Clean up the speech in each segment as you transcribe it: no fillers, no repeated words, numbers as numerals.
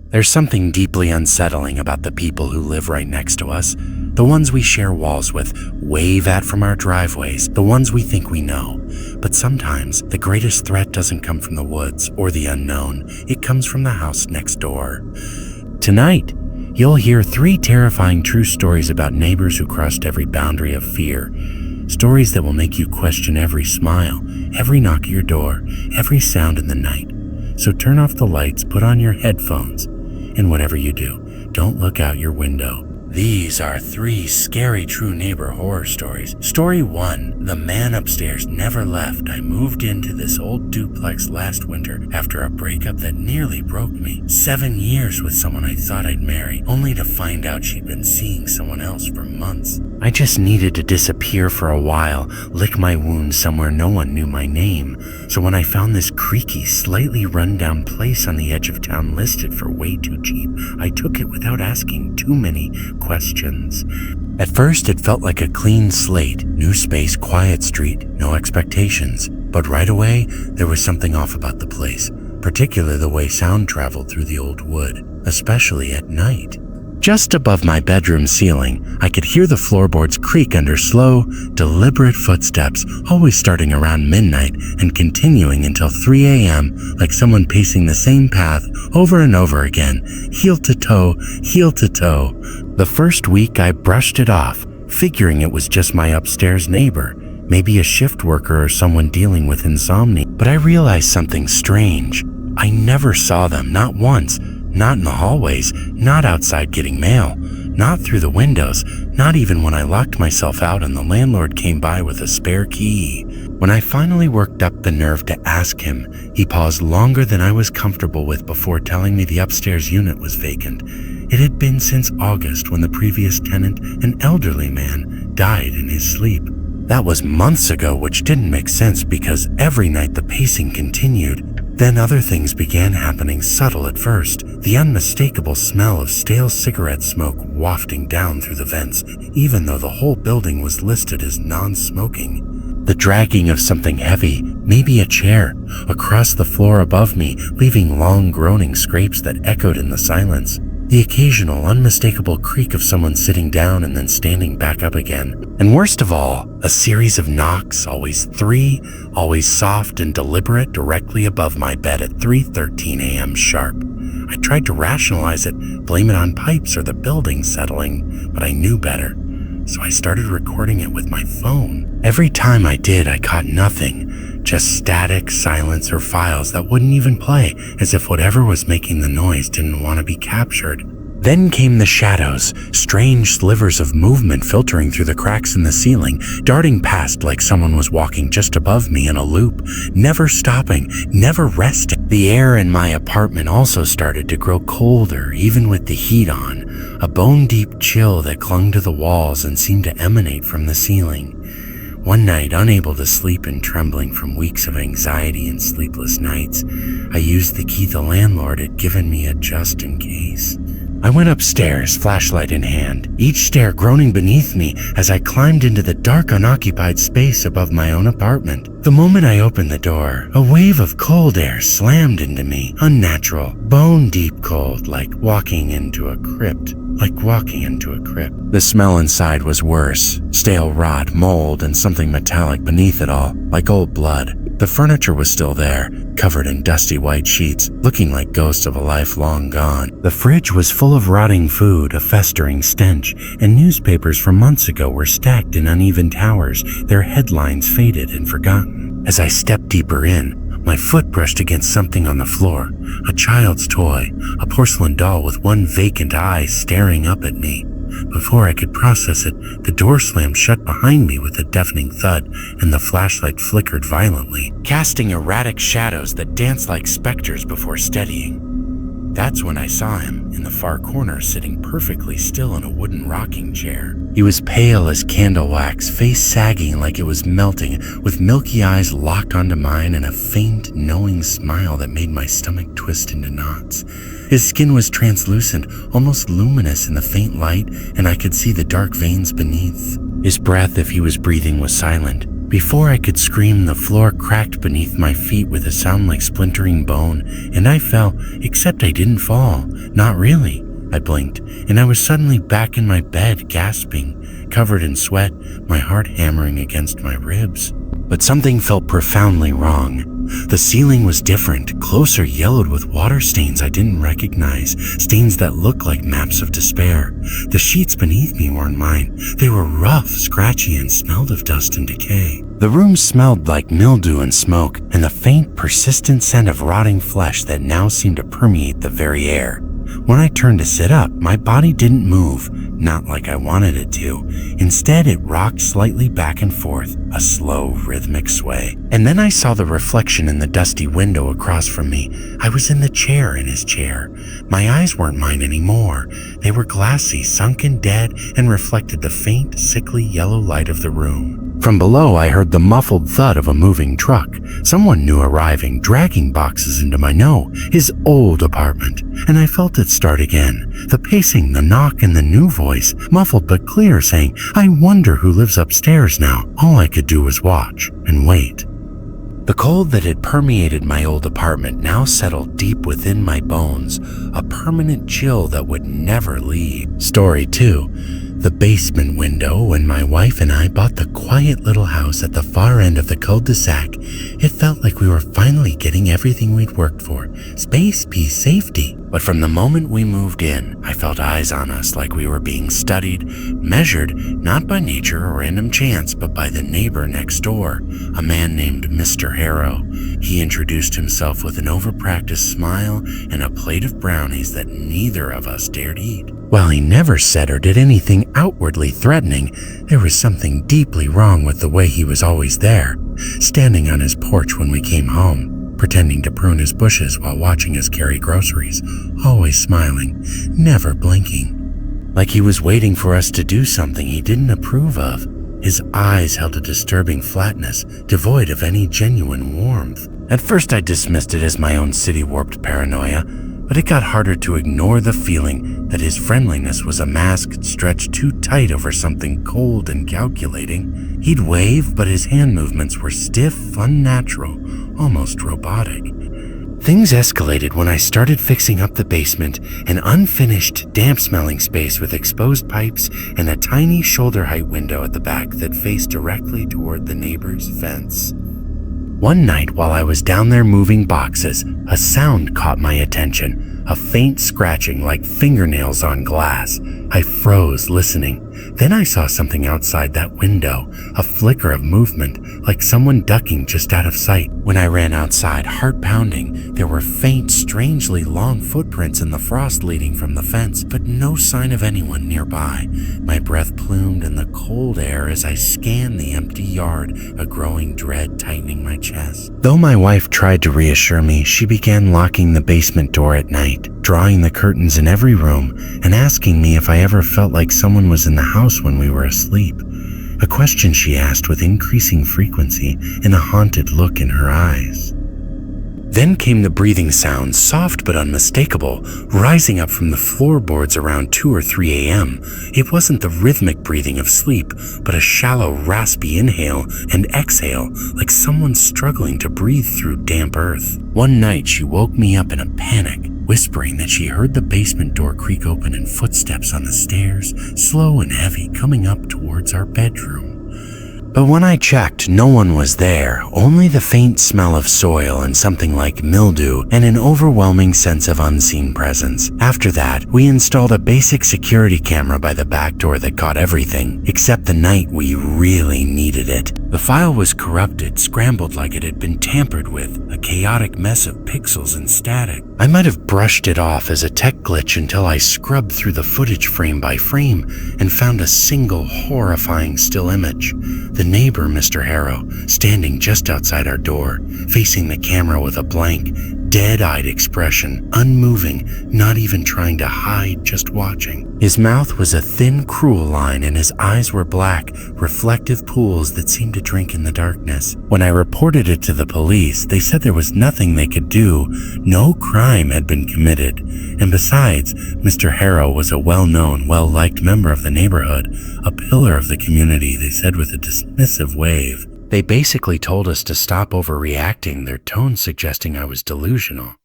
There's something deeply unsettling about the people who live right next to us. The ones we share walls with, wave at from our driveways, the ones we think we know. But sometimes the greatest threat doesn't come from the woods or the unknown. It comes from the house next door. Tonight, you'll hear 3 terrifying true stories about neighbors who crossed every boundary of fear. Stories that will make you question every smile, every knock at your door, every sound in the night. So turn off the lights, put on your headphones, and whatever you do, don't look out your window. These are 3 scary true neighbor horror stories. Story 1, the man upstairs never left. I moved into this old duplex last winter after a breakup that nearly broke me. 7 years with someone I thought I'd marry, only to find out she'd been seeing someone else for months. I just needed to disappear for a while, lick my wounds somewhere no one knew my name. So when I found this creaky, slightly run-down place on the edge of town listed for way too cheap, I took it without asking too many questions. At first, it felt like a clean slate, new space, quiet street, no expectations. But right away, there was something off about the place, particularly the way sound traveled through the old wood, especially at night. Just above my bedroom ceiling, I could hear the floorboards creak under slow, deliberate footsteps, always starting around midnight and continuing until 3 a.m., like someone pacing the same path over and over again, heel to toe, heel to toe. The first week, I brushed it off, figuring it was just my upstairs neighbor, maybe a shift worker or someone dealing with insomnia. But I realized something strange. I never saw them, not once. Not in the hallways, not outside getting mail, not through the windows, not even when I locked myself out and the landlord came by with a spare key. When I finally worked up the nerve to ask him, he paused longer than I was comfortable with before telling me the upstairs unit was vacant. It had been since August when the previous tenant, an elderly man, died in his sleep. That was months ago, which didn't make sense because every night the pacing continued. Then other things began happening, subtle at first. The unmistakable smell of stale cigarette smoke wafting down through the vents, even though the whole building was listed as non-smoking. The dragging of something heavy, maybe a chair, across the floor above me, leaving long groaning scrapes that echoed in the silence. The occasional unmistakable creak of someone sitting down and then standing back up again. And worst of all, a series of knocks, always 3, always soft and deliberate, directly above my bed at 3:13 a.m. sharp. I tried to rationalize it, blame it on pipes or the building settling, but I knew better. So I started recording it with my phone. Every time I did, I caught nothing. Just static, silence, or files that wouldn't even play, as if whatever was making the noise didn't want to be captured. Then came the shadows, strange slivers of movement filtering through the cracks in the ceiling, darting past like someone was walking just above me in a loop, never stopping, never resting. The air in my apartment also started to grow colder, even with the heat on, a bone-deep chill that clung to the walls and seemed to emanate from the ceiling. One night, unable to sleep and trembling from weeks of anxiety and sleepless nights, I used the key the landlord had given me just in case. I went upstairs, flashlight in hand, each stair groaning beneath me as I climbed into the dark, unoccupied space above my own apartment. The moment I opened the door, a wave of cold air slammed into me, unnatural, bone-deep cold, like walking into a crypt. The smell inside was worse, stale rot, mold, and something metallic beneath it all, like old blood. The furniture was still there, covered in dusty white sheets, looking like ghosts of a life long gone. The fridge was full of rotting food, a festering stench, and newspapers from months ago were stacked in uneven towers, their headlines faded and forgotten. As I stepped deeper in, my foot brushed against something on the floor, a child's toy, a porcelain doll with one vacant eye staring up at me. Before I could process it, the door slammed shut behind me with a deafening thud, and the flashlight flickered violently, casting erratic shadows that danced like specters before steadying. That's when I saw him, in the far corner, sitting perfectly still in a wooden rocking chair. He was pale as candle wax, face sagging like it was melting, with milky eyes locked onto mine and a faint, knowing smile that made my stomach twist into knots. His skin was translucent, almost luminous in the faint light, and I could see the dark veins beneath. His breath, if he was breathing, was silent, Before I could scream, the floor cracked beneath my feet with a sound like splintering bone, and I fell, except I didn't fall. Not really. I blinked, and I was suddenly back in my bed, gasping, covered in sweat, my heart hammering against my ribs. But something felt profoundly wrong. The ceiling was different, closer, yellowed with water stains I didn't recognize, stains that looked like maps of despair. The sheets beneath me weren't mine. They were rough, scratchy, and smelled of dust and decay. The room smelled like mildew and smoke, and the faint, persistent scent of rotting flesh that now seemed to permeate the very air. When I turned to sit up, my body didn't move, not like I wanted it to. Instead, it rocked slightly back and forth, a slow, rhythmic sway. And then I saw the reflection in the dusty window across from me. I was in the chair in his chair. My eyes weren't mine anymore. They were glassy, sunken, dead, and reflected the faint, sickly yellow light of the room. From below, I heard the muffled thud of a moving truck. Someone new arriving, dragging boxes into his old apartment. And I felt it start again. The pacing, the knock, and the new voice, muffled but clear, saying, "I wonder who lives upstairs now." All I could do was watch and wait. The cold that had permeated my old apartment now settled deep within my bones, a permanent chill that would never leave. Story 2. The basement window. When my wife and I bought the quiet little house at the far end of the cul-de-sac, it felt like we were finally getting everything we'd worked for: space, peace, safety. But from the moment we moved in, I felt eyes on us, like we were being studied, measured, not by nature or random chance, but by the neighbor next door, a man named Mr. Harrow. He introduced himself with an overpracticed smile and a plate of brownies that neither of us dared eat. While he never said or did anything outwardly threatening, there was something deeply wrong with the way he was always there, standing on his porch when we came home, pretending to prune his bushes while watching us carry groceries, always smiling, never blinking. Like he was waiting for us to do something he didn't approve of. His eyes held a disturbing flatness, devoid of any genuine warmth. At first I dismissed it as my own city-warped paranoia, but it got harder to ignore the feeling that his friendliness was a mask stretched too tight over something cold and calculating. He'd wave, but his hand movements were stiff, unnatural, almost robotic. Things escalated when I started fixing up the basement, an unfinished, damp-smelling space with exposed pipes and a tiny shoulder-height window at the back that faced directly toward the neighbor's fence. One night while I was down there moving boxes, a sound caught my attention, a faint scratching like fingernails on glass. I froze, listening. Then I saw something outside that window, a flicker of movement, like someone ducking just out of sight. When I ran outside, heart pounding, there were faint, strangely long footprints in the frost leading from the fence, but no sign of anyone nearby. My breath plumed in the cold air as I scanned the empty yard, a growing dread tightening my chest. Though my wife tried to reassure me, she began locking the basement door at night, drawing the curtains in every room, and asking me if I ever felt like someone was in the house when we were asleep. A question she asked with increasing frequency and a haunted look in her eyes. Then came the breathing sound, soft but unmistakable, rising up from the floorboards around 2 or 3 a.m. It wasn't the rhythmic breathing of sleep, but a shallow, raspy inhale and exhale, like someone struggling to breathe through damp earth. One night, she woke me up in a panic, whispering that she heard the basement door creak open and footsteps on the stairs, slow and heavy, coming up towards our bedroom. But when I checked, no one was there, only the faint smell of soil and something like mildew and an overwhelming sense of unseen presence. After that, we installed a basic security camera by the back door that caught everything, except the night we really needed it. The file was corrupted, scrambled like it had been tampered with, a chaotic mess of pixels and static. I might have brushed it off as a tech glitch until I scrubbed through the footage frame by frame and found a single horrifying still image. The neighbor, Mr. Harrow, standing just outside our door, facing the camera with a blank, dead-eyed expression, unmoving, not even trying to hide, just watching. His mouth was a thin, cruel line, and his eyes were black, reflective pools that seemed to drink in the darkness. When I reported it to the police, they said there was nothing they could do. No crime had been committed. And besides, Mr. Harrow was a well-known, well-liked member of the neighborhood, a pillar of the community, they said with a dismissive wave. They basically told us to stop overreacting, their tone suggesting I was delusional.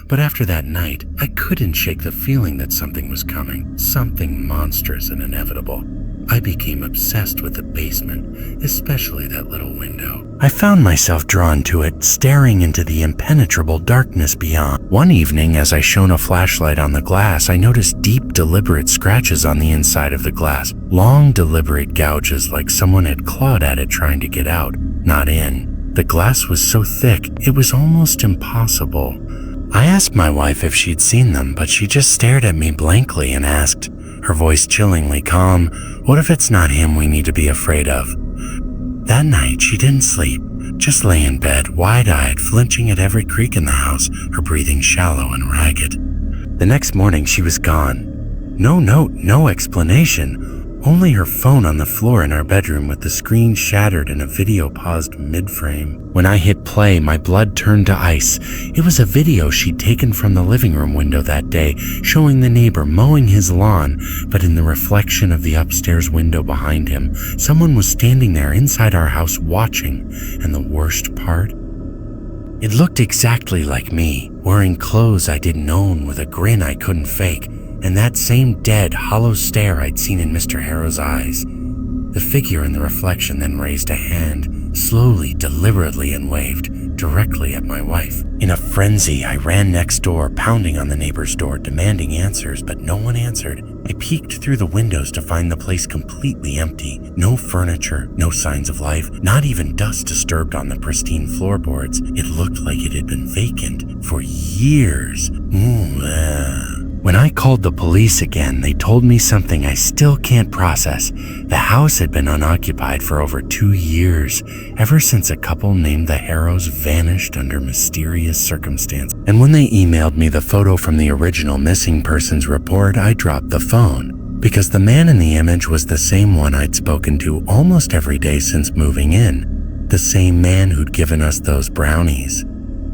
But after that night, I couldn't shake the feeling that something was coming, something monstrous and inevitable. I became obsessed with the basement, especially that little window. I found myself drawn to it, staring into the impenetrable darkness beyond. One evening, as I shone a flashlight on the glass, I noticed deep, deliberate scratches on the inside of the glass. Long, deliberate gouges like someone had clawed at it trying to get out, not in. The glass was so thick, it was almost impossible. I asked my wife if she'd seen them, but she just stared at me blankly and asked, her voice chillingly calm, "What if it's not him we need to be afraid of?" That night, she didn't sleep, just lay in bed, wide-eyed, flinching at every creak in the house, her breathing shallow and ragged. The next morning, she was gone. No note, no explanation. Only her phone on the floor in our bedroom with the screen shattered and a video paused mid-frame. When I hit play, my blood turned to ice. It was a video she'd taken from the living room window that day, showing the neighbor mowing his lawn, but in the reflection of the upstairs window behind him, someone was standing there inside our house watching, and the worst part? It looked exactly like me, wearing clothes I didn't own with a grin I couldn't fake, and that same dead, hollow stare I'd seen in Mr. Harrow's eyes. The figure in the reflection then raised a hand, slowly, deliberately, and waved directly at my wife. In a frenzy, I ran next door, pounding on the neighbor's door, demanding answers, but no one answered. I peeked through the windows to find the place completely empty. No furniture, no signs of life, not even dust disturbed on the pristine floorboards. It looked like it had been vacant for years. When I called the police again, they told me something I still can't process. The house had been unoccupied for over 2 years, ever since a couple named the Harrows vanished under mysterious circumstances. And when they emailed me the photo from the original missing persons report, I dropped the phone, because the man in the image was the same one I'd spoken to almost every day since moving in. The same man who'd given us those brownies.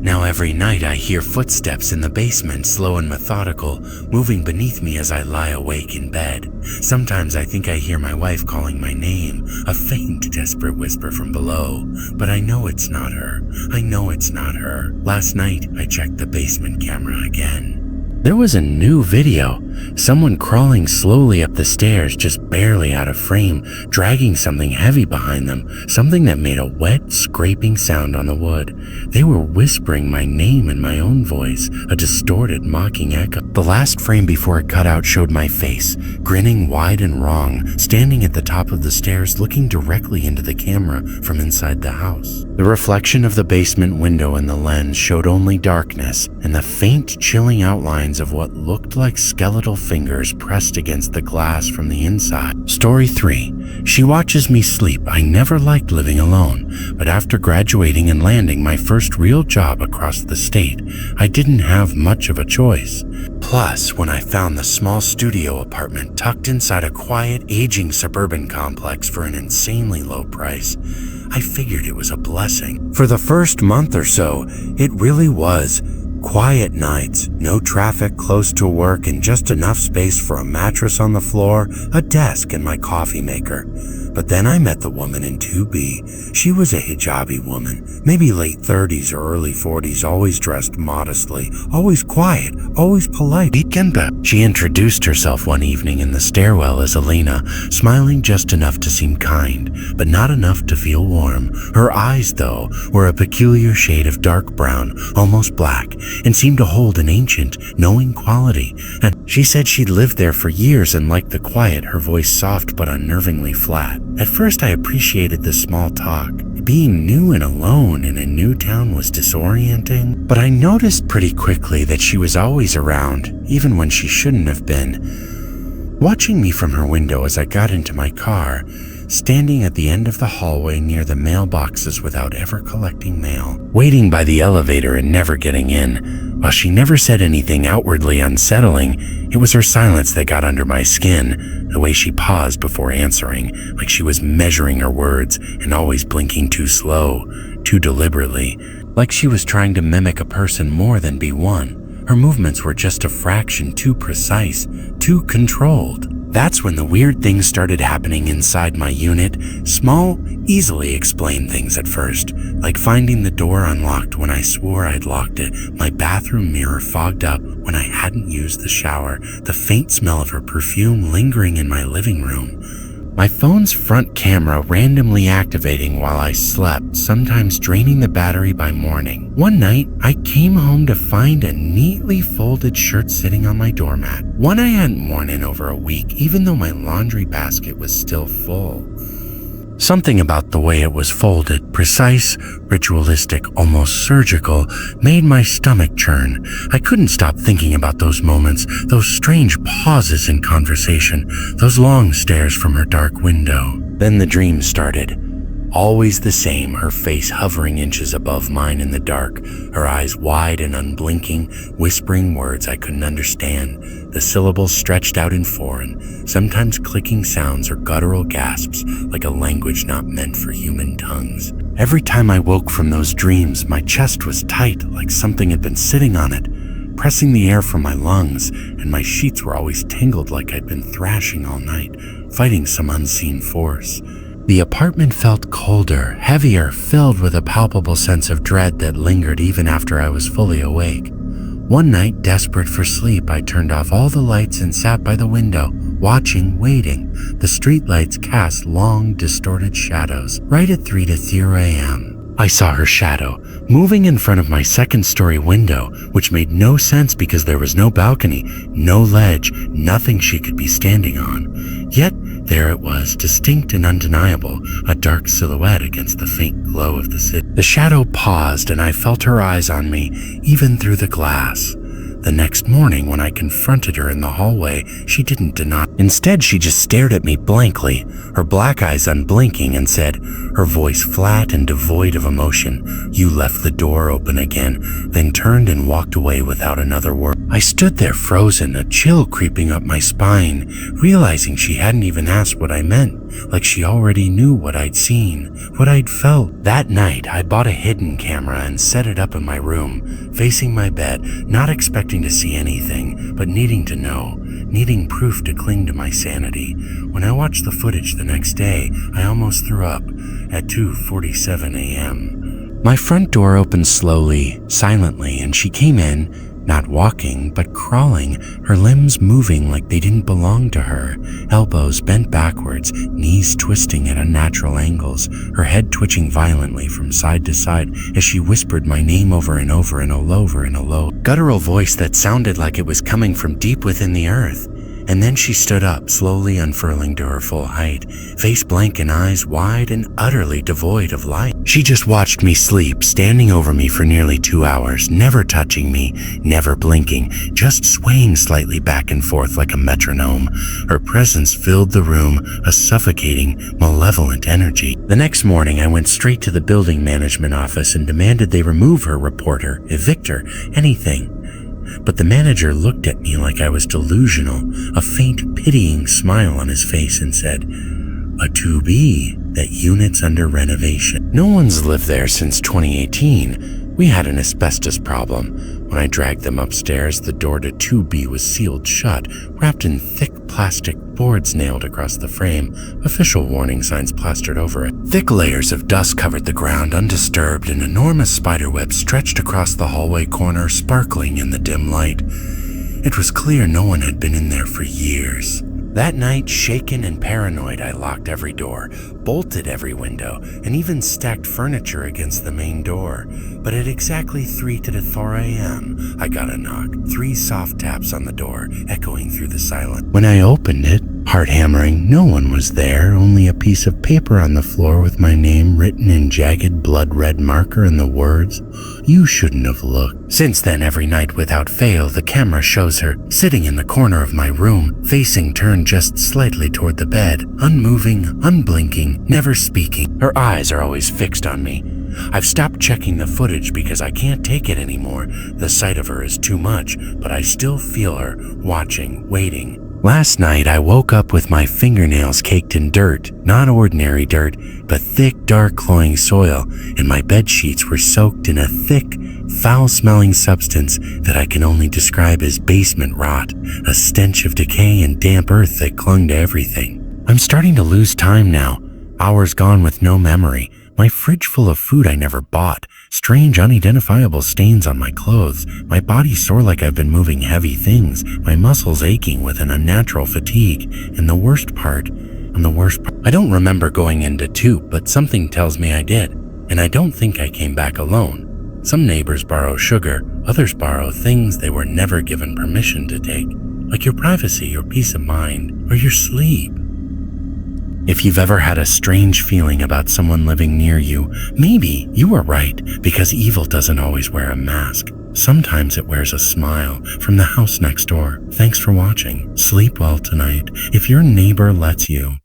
Now every night I hear footsteps in the basement, slow and methodical, moving beneath me as I lie awake in bed. Sometimes I think I hear my wife calling my name, a faint, desperate whisper from below. But I know it's not her. I know it's not her. Last night I checked the basement camera again. There was a new video. Someone crawling slowly up the stairs, just barely out of frame, dragging something heavy behind them, something that made a wet, scraping sound on the wood. They were whispering my name in my own voice, a distorted, mocking echo. The last frame before it cut out showed my face, grinning wide and wrong, standing at the top of the stairs, looking directly into the camera from inside the house. The reflection of the basement window in the lens showed only darkness and the faint, chilling outlines of what looked like skeletal fingers pressed against the glass from the inside. Story 3. She watches me sleep. I never liked living alone, but after graduating and landing my first real job across the state, I didn't have much of a choice. Plus, when I found the small studio apartment tucked inside a quiet, aging suburban complex for an insanely low price, I figured it was a blessing. For the first month or so, it really was. Quiet nights, no traffic close to work, and just enough space for a mattress on the floor, a desk, and my coffee maker. But then I met the woman in 2B. She was a hijabi woman, maybe late 30s or early 40s, always dressed modestly, always quiet, always polite. She introduced herself one evening in the stairwell as Elena, smiling just enough to seem kind, but not enough to feel warm. Her eyes, though, were a peculiar shade of dark brown, almost black, and seemed to hold an ancient, knowing quality. And she said she'd lived there for years and liked the quiet, her voice soft but unnervingly flat. At first I appreciated the small talk. Being new and alone in a new town was disorienting, but I noticed pretty quickly that she was always around, even when she shouldn't have been. Watching me from her window as I got into my car, standing at the end of the hallway near the mailboxes without ever collecting mail, waiting by the elevator and never getting in. While she never said anything outwardly unsettling, it was her silence that got under my skin, the way she paused before answering, like she was measuring her words and always blinking too slow, too deliberately, like she was trying to mimic a person more than be one. Her movements were just a fraction too precise, too controlled. That's when the weird things started happening inside my unit. Small, easily explained things at first, like finding the door unlocked when I swore I'd locked it, my bathroom mirror fogged up when I hadn't used the shower, the faint smell of her perfume lingering in my living room, my phone's front camera randomly activating while I slept, sometimes draining the battery by morning. One night, I came home to find a neatly folded shirt sitting on my doormat, one I hadn't worn in over a week, even though my laundry basket was still full. Something about the way it was folded, precise, ritualistic, almost surgical, made my stomach churn. I couldn't stop thinking about those moments, those strange pauses in conversation, those long stares from her dark window. Then the dream started. Always the same, her face hovering inches above mine in the dark, her eyes wide and unblinking, whispering words I couldn't understand, the syllables stretched out in foreign, sometimes clicking sounds or guttural gasps like a language not meant for human tongues. Every time I woke from those dreams, my chest was tight, like something had been sitting on it, pressing the air from my lungs, and my sheets were always tangled like I'd been thrashing all night, fighting some unseen force. The apartment felt colder, heavier, filled with a palpable sense of dread that lingered even after I was fully awake. One night, desperate for sleep, I turned off all the lights and sat by the window, watching, waiting. The streetlights cast long, distorted shadows. Right at 3 to 0 a.m., I saw her shadow, moving in front of my second-story window, which made no sense because there was no balcony, no ledge, nothing she could be standing on. Yet, there it was, distinct and undeniable, a dark silhouette against the faint glow of the city. The shadow paused, and I felt her eyes on me, even through the glass. The next morning, when I confronted her in the hallway, she didn't deny. Instead, she just stared at me blankly, her black eyes unblinking, and said, her voice flat and devoid of emotion, "You left the door open again," then turned and walked away without another word. I stood there frozen, a chill creeping up my spine, realizing she hadn't even asked what I meant, like she already knew what I'd seen, what I'd felt. That night, I bought a hidden camera and set it up in my room, facing my bed, not expecting to see anything, but needing to know, needing proof to cling to my sanity. When I watched the footage the next day, I almost threw up at 2:47 a.m. My front door opened slowly, silently, and she came in, not walking, but crawling, her limbs moving like they didn't belong to her, elbows bent backwards, knees twisting at unnatural angles, her head twitching violently from side to side as she whispered my name over and over in a low, guttural voice that sounded like it was coming from deep within the earth. And then she stood up, slowly unfurling to her full height, face blank and eyes wide and utterly devoid of light. She just watched me sleep, standing over me for nearly 2 hours, never touching me, never blinking, just swaying slightly back and forth like a metronome. Her presence filled the room, a suffocating, malevolent energy. The next morning, I went straight to the building management office and demanded they remove her, report her, evict her, anything. But the manager looked at me like I was delusional, a faint, pitying smile on his face, and said, "A 2B, that unit's under renovation. No one's lived there since 2018. We had an asbestos problem. When I dragged them upstairs, the door to 2B was sealed shut, wrapped in thick plastic boards nailed across the frame, official warning signs plastered over it. Thick layers of dust covered the ground undisturbed, an enormous spiderweb stretched across the hallway corner, sparkling in the dim light. It was clear no one had been in there for years. That night, shaken and paranoid, I locked every door, bolted every window, and even stacked furniture against the main door. But at exactly 3 to 4 a.m., I got a knock, 3 soft taps on the door, echoing through the silence. When I opened it, heart hammering, no one was there, only a piece of paper on the floor with my name written in jagged blood-red marker and the words, "You shouldn't have looked." Since then, every night without fail, the camera shows her, sitting in the corner of my room, facing turned just slightly toward the bed, unmoving, unblinking, never speaking. Her eyes are always fixed on me. I've stopped checking the footage because I can't take it anymore. The sight of her is too much, but I still feel her, watching, waiting. Last night, I woke up with my fingernails caked in dirt, not ordinary dirt, but thick, dark, cloying soil, and my bed sheets were soaked in a thick, foul-smelling substance that I can only describe as basement rot, a stench of decay and damp earth that clung to everything. I'm starting to lose time now, hours gone with no memory, my fridge full of food I never bought, strange unidentifiable stains on my clothes, my body sore like I've been moving heavy things, my muscles aching with an unnatural fatigue, and the worst part, I don't remember going into tube, but something tells me I did, and I don't think I came back alone. Some neighbors borrow sugar, others borrow things they were never given permission to take, like your privacy, your peace of mind, or your sleep. If you've ever had a strange feeling about someone living near you, maybe you were right, because evil doesn't always wear a mask. Sometimes it wears a smile from the house next door. Thanks for watching. Sleep well tonight. If your neighbor lets you.